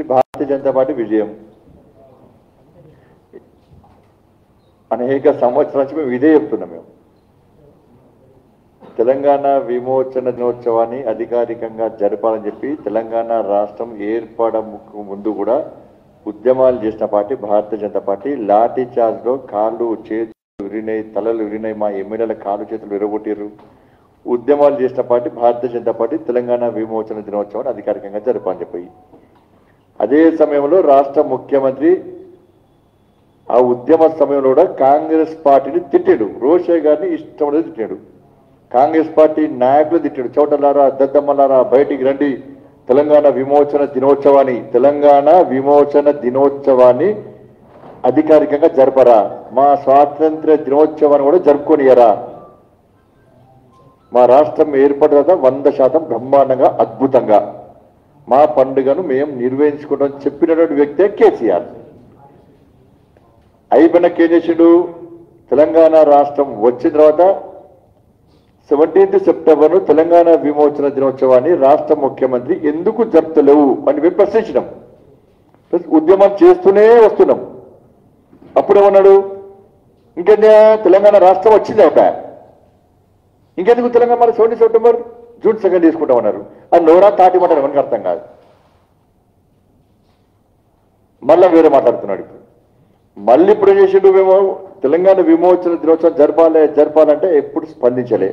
ఇది భారతీయ జనతా పార్టీ విజయం. అనేక సంవత్సరాల నుంచి మేము ఇదే చెప్తున్నాం. మేము తెలంగాణ విమోచన దినోత్సవాన్ని అధికారికంగా జరపాలని చెప్పి తెలంగాణ రాష్ట్రం ఏర్పడకు ముందు కూడా ఉద్యమాలు చేసిన పార్టీ భారతీయ జనతా పార్టీ. లాఠీ చార్జ్లో కాళ్ళు చేతులు విరినాయి, తలలు విరినాయి, మా ఎమ్మెల్యేల కాళ్ళు చేతులు విరగొట్టారు. ఉద్యమాలు చేసిన పార్టీ భారతీయ జనతా పార్టీ తెలంగాణ విమోచన దినోత్సవాన్ని అధికారికంగా జరపాలని చెప్పి అదే సమయంలో రాష్ట్ర ముఖ్యమంత్రి ఆ ఉద్యమ సమయంలో కూడా కాంగ్రెస్ పార్టీని తిట్టాడు. రోషయ్య గారిని ఇష్టం తిట్టాడు. కాంగ్రెస్ పార్టీ నాయకులు తిట్టాడు. చౌటలారా, దద్దమ్మలారా, బయటికి రండి, తెలంగాణ విమోచన దినోత్సవాన్ని అధికారికంగా జరపరా, మా స్వాతంత్ర దినోత్సవాన్ని కూడా జరుపుకొనియరా, మా రాష్ట్రం ఏర్పడిన 100% బ్రహ్మాండంగా అద్భుతంగా మా పండుగను మేము నిర్వహించుకుంటాం చెప్పినటువంటి వ్యక్తే కేసీఆర్. అయిపోయినాక ఏం చేసిండు? తెలంగాణ రాష్ట్రం వచ్చిన తర్వాత 17th సెప్టెంబర్ తెలంగాణ విమోచన దినోత్సవాన్ని రాష్ట్ర ముఖ్యమంత్రి ఎందుకు జరుపుతలేవు అని మేము ప్రశ్నించినాం. ఉద్యమం చేస్తూనే వస్తున్నాం. అప్పుడేమన్నాడు? ఇంకేందా తెలంగాణ రాష్ట్రం వచ్చింది ఒక ఇంకెందుకు తెలంగాణ మన 17 సెప్టెంబర్ జూన్ 2 తీసుకుంటామన్నారు. అది నోరా తాటిమంటారు, మనకు అర్థం కాదు. మళ్ళా వేరే మాట్లాడుతున్నాడు. మళ్ళీ ఇప్పుడు ఏం చేసిండు? మేము తెలంగాణ విమోచన దినోత్సవం జరపాలంటే ఎప్పుడు స్పందించలే.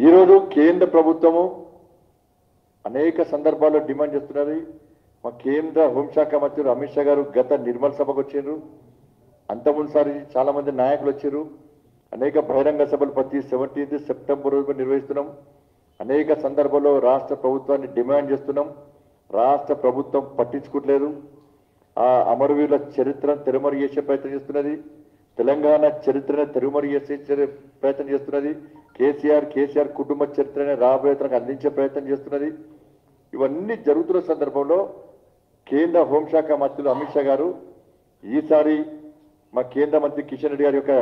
ఈరోజు కేంద్ర ప్రభుత్వము అనేక సందర్భాల్లో డిమాండ్ చేస్తున్నది. మా కేంద్ర హోంశాఖ మంత్రులు అమిత్ షా గారు గత నిర్మల్ సభకు వచ్చారు. అంతకుముందుసారి చాలా మంది నాయకులు వచ్చారు. అనేక బహిరంగ సభలు ప్రతి 17th సెప్టెంబర్ రోజు నిర్వహిస్తున్నాం. అనేక సందర్భాల్లో రాష్ట్ర ప్రభుత్వాన్ని డిమాండ్ చేస్తున్నాం. రాష్ట్ర ప్రభుత్వం పట్టించుకోవట్లేదు. ఆ అమరవీరుల చరిత్రను తెరమరు చేసే ప్రయత్నం చేస్తున్నది. తెలంగాణ చరిత్రను తెరమరు చేసే ప్రయత్నం చేస్తున్నది. కేసీఆర్ కుటుంబ చరిత్రని రాబోయే తరానికి అందించే ప్రయత్నం చేస్తున్నది. ఇవన్నీ జరుగుతున్న సందర్భంలో కేంద్ర హోంశాఖ మంత్రులు అమిత్ షా గారు ఈసారి మా కేంద్ర మంత్రి కిషన్ రెడ్డి గారి యొక్క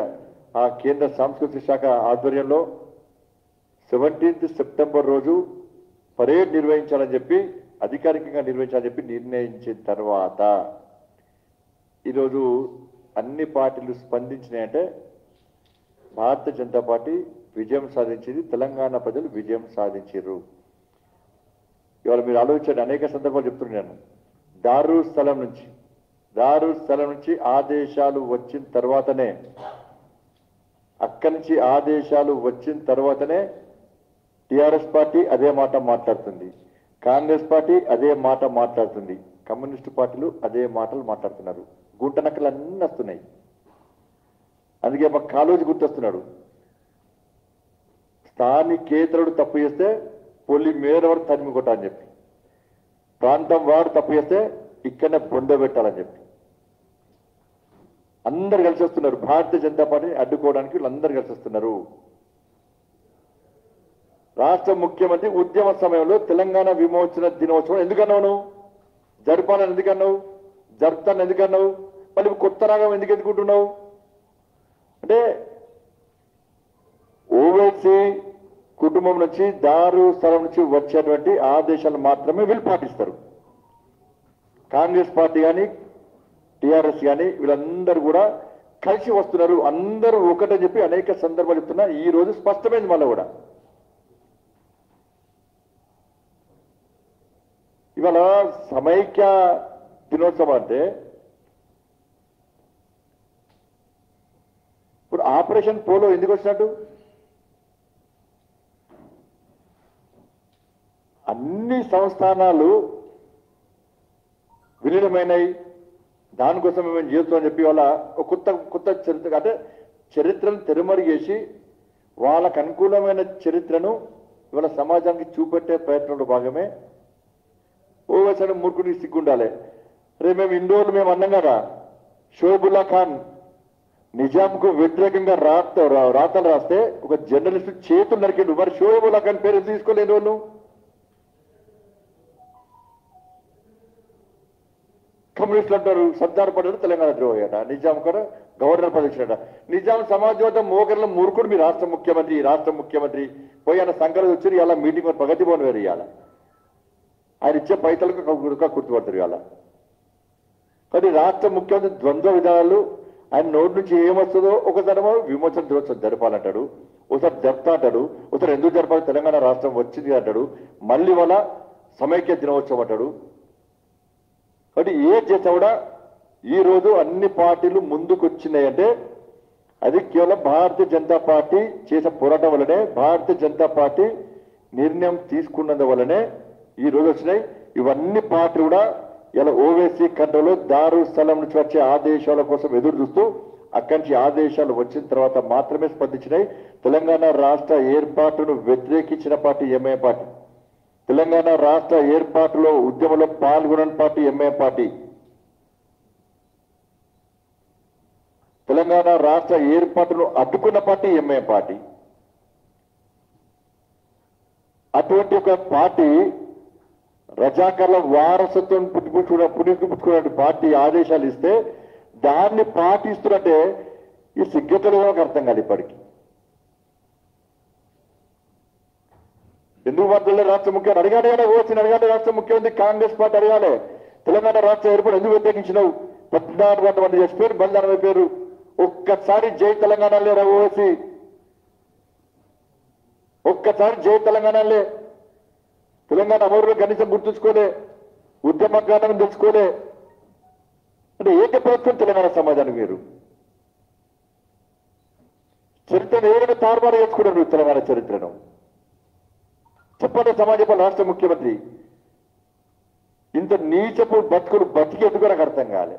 ఆ కేంద్ర సాంస్కృతిక శాఖ ఆధ్వర్యంలో 17th సెప్టెంబర్ రోజు పరేడ్ నిర్వహించాలని చెప్పి అధికారికంగా నిర్వహించాలని చెప్పి నిర్ణయించిన తర్వాత ఈరోజు అన్ని పార్టీలు స్పందించినాయంటే భారతీయ జనతా పార్టీ విజయం సాధించింది, తెలంగాణ ప్రజలు విజయం సాధించారు. ఇవాళ మీరు ఆలోచించండి, అనేక సందర్భాలు చెప్తున్నాను. దారుల్ స్థలం నుంచి ఆదేశాలు వచ్చిన తర్వాతనే అక్కడి నుంచి ఆదేశాలు వచ్చిన తర్వాతనే టిఆర్ఎస్ పార్టీ అదే మాట మాట్లాడుతుంది, కాంగ్రెస్ పార్టీ అదే మాట మాట్లాడుతుంది, కమ్యూనిస్టు పార్టీలు అదే మాటలు మాట్లాడుతున్నారు. గుంట నక్కలు అన్నీ వస్తున్నాయి. అందుకే మా కాళోజీ గుర్తొస్తున్నాడు. స్థానికేతరుడు తప్పు చేస్తే పొల్లి మేరవాడు తరిమి కొట్టాలని చెప్పి, ప్రాంతం వాడు తప్పు చేస్తే ఇక్కడనే బొంద పెట్టాలని చెప్పి అందరు కలిసి వస్తున్నారు. భారతీయ జనతా పార్టీని అడ్డుకోవడానికి వీళ్ళందరూ కలిసి వస్తున్నారు. రాష్ట్ర ముఖ్యమంత్రి ఉద్యమ సమయంలో తెలంగాణ విమోచన దినోత్సవం ఎందుకన్నావు? జరపాలని ఎందుకన్నావు? జరుపుతాను ఎందుకన్నావు? మళ్ళీ కొత్త రాగం ఎందుకు ఎదుర్కొంటున్నావు? అంటే ఓవైసీ కుటుంబం నుంచి దారు స్థలం నుంచి వచ్చేటువంటి ఆదేశాలు మాత్రమే వీళ్ళు పాటిస్తారు. కాంగ్రెస్ పార్టీ కానీ టిఆర్ఎస్ కానీ వీళ్ళందరూ కూడా కలిసి వస్తున్నారు. అందరూ ఒకటని చెప్పి అనేక సందర్భాలు చెప్తున్నా. ఈ రోజు స్పష్టమైంది. మళ్ళీ కూడా ఇవాళ సమైక్య దినోత్సవం అంటే ఇప్పుడు ఆపరేషన్ పోలో ఎందుకు వచ్చినట్టు? అన్ని సంస్థానాలు విలీనమైనవి, దానికోసం మేము చేస్తామని చెప్పి వాళ్ళ కొత్త చరిత్ర అంటే చరిత్రను తెరమరిగేసి వాళ్ళకు అనుకూలమైన చరిత్రను ఇవాళ సమాజానికి చూపెట్టే ప్రయత్నంలో భాగమే ఓవైసీ మూర్ఖుడికి సిగ్గుండాలి. రేపు మేము ఇన్ని రోజులు మేము అన్నాం కదా, షోబుల్లా ఖాన్ నిజాంకు వ్యతిరేకంగా రాతలు రాస్తే ఒక జర్నలిస్ట్ చేతులు నరికిండు. మరి షోబుల్లా ఖాన్ పేరు ఎందుకు తీసుకోలేని వాళ్ళు? కమ్యూనిస్టులు అంటారు సర్దార్ పటేల్ తెలంగాణ ద్రోహి, నిజాం కూడా గవర్నర్ పదవి. నిజాం సమాజవాదం మోకర్ల మూర్ఖుడు మీ రాష్ట్ర ముఖ్యమంత్రి పోయి ఆయన సంకలు వచ్చి ఇలా మీటింగ్ ప్రగతి భవన్ వేరు ఇవ్వాలి. ఆయన ఇచ్చే పైసలకు గుర్తుపడతారు ఇవాళ. కానీ రాష్ట్ర ముఖ్యమంత్రి ద్వంద్వ విధానాలు, ఆయన నోటి నుంచి ఏమొస్తుందో ఒకసారేమో విమోచన దినోత్సవం జరపాలంటాడు, ఒకసారి జరుపుతా అంటాడు, ఒకసారి ఎందుకు జరపాలి తెలంగాణ రాష్ట్రం వచ్చింది అంటాడు, మళ్ళీ వాళ్ళ సమైక్య దినోత్సవం అంటాడు. కాబట్టి ఏం చేసా కూడా ఈరోజు అన్ని పార్టీలు ముందుకు వచ్చినాయంటే అది కేవలం భారతీయ జనతా పార్టీ చేసే పోరాటం వల్లనే, భారతీయ జనతా పార్టీ నిర్ణయం తీసుకున్నందు వల్లనే ఈ రోజు వచ్చినాయి. ఇవన్నీ పార్టీలు కూడా ఇలా ఓవైసీ కంట్రోల్లో దారుస్థలం నుంచి వచ్చే ఆదేశాల కోసం ఎదురు చూస్తూ అక్కడి నుంచి ఆదేశాలు వచ్చిన తర్వాత మాత్రమే స్పందించినాయి. తెలంగాణ రాష్ట్ర ఏర్పాటును వ్యతిరేకించిన పార్టీ ఎంఐఎం పార్టీ, తెలంగాణ రాష్ట్ర ఏర్పాటులో ఉద్యమంలో పాల్గొనని పార్టీ ఎంఐఎం పార్టీ, తెలంగాణ రాష్ట్ర ఏర్పాటును అడ్డుకున్న పార్టీ ఎంఐఎం పార్టీ. అటువంటి ఒక పార్టీ రజాకర్ల వారసత్వం పుట్టుకున్న పార్టీ ఆదేశాలు ఇస్తే దాన్ని పాటిస్తున్నట్టే ఈ సిగ్గతలు నాకు అర్థం కాదు ఇప్పటికీ. ఎందుకు మాట్లాడలే రాష్ట్ర ముఖ్యమంత్రి అడగాలి కదా, ఓసిన అడగాలి రాష్ట్ర ముఖ్యమంత్రి, కాంగ్రెస్ పార్టీ అడగాలి తెలంగాణ రాష్ట్ర ఏర్పాటు ఎందుకు వ్యతిరేకించినావు, 14 మంది చచ్చిపోయారు, బలిదానం అయిపోయారు, ఒక్కసారి జై తెలంగాణ లేరా ఓసి, ఒక్కసారి జై తెలంగాణలే, తెలంగాణ అమరులు కనీసం గుర్తుంచుకోలే, ఉద్యమకాలను తెలుసుకోలే. అంటే ఏకప్రభుత్వం తెలంగాణ సమాజానికి మీరు చరిత్రను ఏదైనా తారుమారు చేసుకున్నారు. తెలంగాణ చరిత్రను చెప్పండి సమాజంలో రాష్ట్ర ముఖ్యమంత్రి ఇంత నీచపు బతుకులు బతికేందుకు నాకు అర్థం కాలే.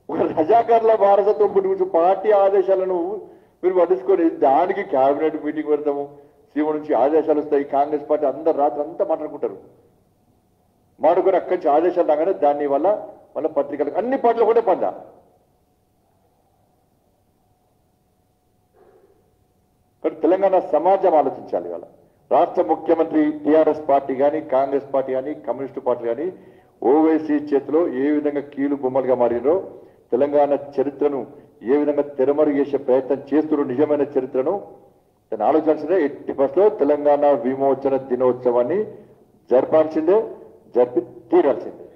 ఒక రజాకారుల వారసత్వం పుట్టుకొచ్చి పార్టీ ఆదేశాలను మీరు పట్టించుకొని దానికి క్యాబినెట్ మీటింగ్ పెడతాము, సీఎం నుంచి ఆదేశాలు వస్తాయి, కాంగ్రెస్ పార్టీ అందరు రాత్రి అంతా మాట్లాడుకుంటారు, మాడుకొని అక్కడి నుంచి ఆదేశాలు రాగానే దాని వల్ల మళ్ళీ పత్రికలకు అన్ని పార్టీలు కూడా పందా. కానీ తెలంగాణ సమాజం ఆలోచించాలి. ఇవాళ రాష్ట్ర ముఖ్యమంత్రి టీఆర్ఎస్ పార్టీ కానీ, కాంగ్రెస్ పార్టీ కానీ, కమ్యూనిస్టు పార్టీ కానీ ఓవైసీ చేతిలో ఏ విధంగా కీలు బొమ్మలుగా మారినో, తెలంగాణ చరిత్రను ఏ విధంగా తెరమరుగు చేసే ప్రయత్నం చేస్తున్న నిజమైన చరిత్రను దాన్ని ఆలోచించాల్సిందే. ఎట్టి పరిస్థితుల్లో తెలంగాణ విమోచన దినోత్సవాన్ని జరపాల్సిందే, జరిపి తీరాల్సిందే.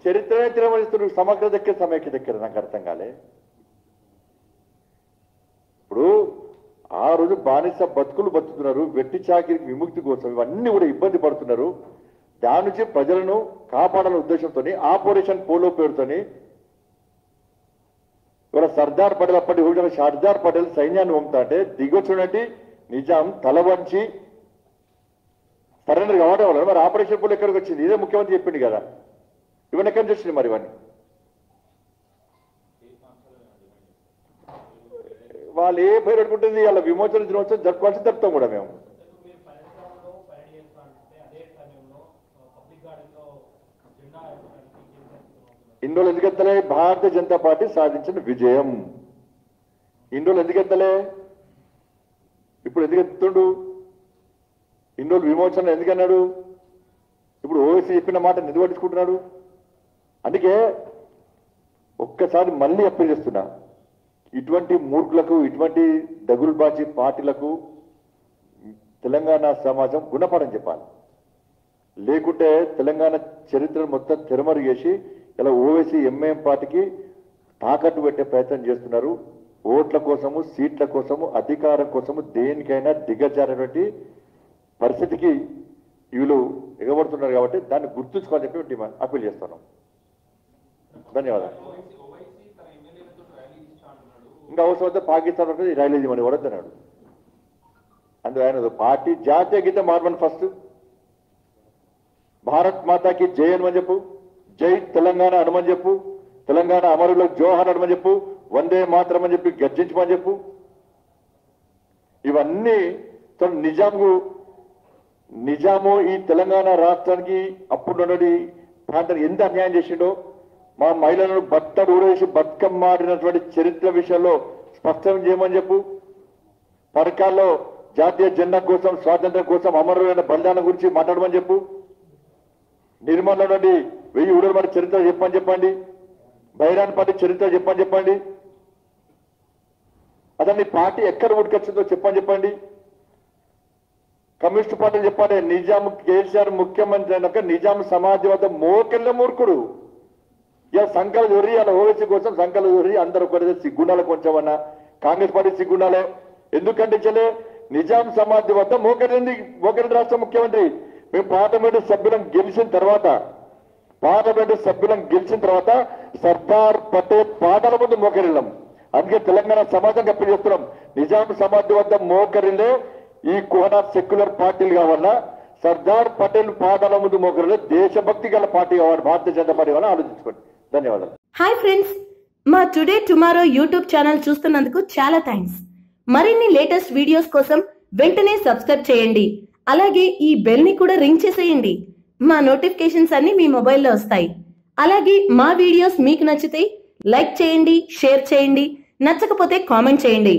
చరిత్రనే తిరమరిస్తున్నారు, సమగ్ర దగ్గర సమైక్య దగ్గర నాకు అర్థం కాలే. ఇప్పుడు ఆ రోజు బానిస బతుకులు బతుకుతున్నారు, వెట్టి చాకిరికి విముక్తి కోసం ఇవన్నీ కూడా ఇబ్బంది పడుతున్నారు. దాని నుంచి ప్రజలను కాపాడాలనే ఉద్దేశంతో ఆపరేషన్ పోలో పేరుతోని ఇవాళ సర్దార్ పటేల్ అప్పటి సర్దార్ పటేల్ సైన్యాన్ని పంపుతా అంటే దిగొచ్చినట్టు నిజాం తల వంచి సరెండర్ కావడం వల్ల మరి ఆపరేషన్ పోలో ఎక్కడికి వచ్చింది? ఇదే ముఖ్యమంత్రి చెప్పింది కదా, ఇవన్నీ ఎక్కడి నుంచి వచ్చింది? మరి ఇవన్నీ వాళ్ళు ఏ పేరు పెట్టుకుంటుంది, వాళ్ళ విమోచన దినోత్సవం జరుపుకోవాల్సి జరుపుతాం కూడా మేము. ఇన్ని రోజులు ఎందుకెత్తలే? భారతీయ జనతా పార్టీ సాధించిన విజయం. ఇన్ని రోజులు ఎందుకెత్తలే? ఇప్పుడు ఎందుకు ఎత్తుతుండు? ఇన్ని రోజులు విమోచన ఎందుకన్నాడు? ఇప్పుడు ఓవైసీ చెప్పిన మాట ఎందుకు పట్టించుకుంటున్నాడు? అందుకే ఒక్కసారి మళ్ళీ అప్పీల్ చేస్తున్నా, ఇటువంటి మూర్ఖులకు, ఇటువంటి దగులుబాజీ పార్టీలకు తెలంగాణ సమాజం గుణపాఠం చెప్పాలి. లేకుంటే తెలంగాణ చరిత్రను మొత్తం తెరమరు చేసి ఇలా ఓవైసీ ఎంఐఎం పార్టీకి తాకట్టు పెట్టే ప్రయత్నం చేస్తున్నారు. ఓట్ల కోసము, సీట్ల కోసము, అధికారం కోసము దేనికైనా దిగజారినటువంటి పరిస్థితికి వీళ్ళు ఎగబడుతున్నారు. కాబట్టి దాన్ని గుర్తుంచుకోవాలని చెప్పి అప్పీల్ చేస్తున్నాం. ధన్యవాదాలు. ఇంకా అవసరం అయితే పాకిస్తాన్ ర్యాలీ చేయమని వడద్దన్నాడు. అందులో ఆయన పార్టీ జాతీయ గీతం మార్మని ఫస్ట్ భారత్ మాతాకి జై అనమని చెప్పు, జై తెలంగాణ అనమని చెప్పు, తెలంగాణ అమరులకు జోహార్ అనమని చెప్పు, వందే మాతరం అని చెప్పి గర్జించమని చెప్పు. ఇవన్నీ నిజాము ఈ తెలంగాణ రాష్ట్రానికి అప్పుడున్నది ప్రాంతానికి ఎంత అన్యాయం చేసిండో, మా మహిళలను బట్టలు ఊడేసి బతుకమ్మ ఆడినటువంటి చరిత్ర విషయంలో స్పష్టం చేయమని చెప్పు. పథకాల్లో జాతీయ జెండా కోసం, స్వాతంత్ర్యం కోసం అమరులైన బలిదానం గురించి మాట్లాడమని చెప్పు. నిర్మల్లో నుండి 1000 ఊడల మంది చరిత్ర చెప్పని చెప్పండి. బైరాన్ పార్టీ చరిత్ర చెప్పని చెప్పండి. అతన్ని పార్టీ ఎక్కడ ఉడికొచ్చిందో చెప్పని చెప్పండి. కమ్యూనిస్ట్ పార్టీ చెప్పాలి, నిజాం కేసీఆర్ ముఖ్యమంత్రి అయినాక నిజాం సమాధి వద్ద మోకెళ్ళ మూర్ఖుడు. ఇలా సంకల దొరి అలా ఓవైసీ కోసం సంకల దొరి అందరూ ఒకరి సిగ్గుండాల కొంచెమన్నా కాంగ్రెస్ పార్టీ సిగ్గుండాలే. ఎందుకంటే చలే నిజాం సమాధి వద్ద మోకెళ్ళ రాష్ట్ర ముఖ్యమంత్రి. మేము పార్లమెంటు సభ్యులను గెలిచిన తర్వాత సర్దార్ పటేల్ పాటల ముందు మోకరిల్లాం. అందుకే తెలంగాణ సమాజం అప్పటి చెప్తున్నాం, నిజాం సమాధి వద్ద మోకరిల్లే ఈ కోనా సెక్యులర్ పార్టీలు కావాలన్నా సర్దార్ పటేల్ పాటల ముందు మోకరిల్లే దేశభక్తి గల పార్టీ కావాలి, భారతీయ జనతా పార్టీ కావాలని ఆలోచించుకోండి. ధన్యవాదాలు. హాయ్ ఫ్రెండ్స్, మా టుడే టుమారో యూట్యూబ్ ఛానల్ చూస్తున్నందుకు చాలా థ్యాంక్స్. మరిన్ని లేటెస్ట్ వీడియోస్ కోసం వెంటనే సబ్స్క్రైబ్ చేయండి. అలాగే ఈ బెల్ ని కూడా రింగ్ చేసేయండి. మా నోటిఫికేషన్స్ అన్ని మీ మొబైల్లో వస్తాయి. అలాగే మా వీడియోస్ మీకు నచ్చితే లైక్ చేయండి, షేర్ చేయండి, నచ్చకపోతే కామెంట్ చేయండి.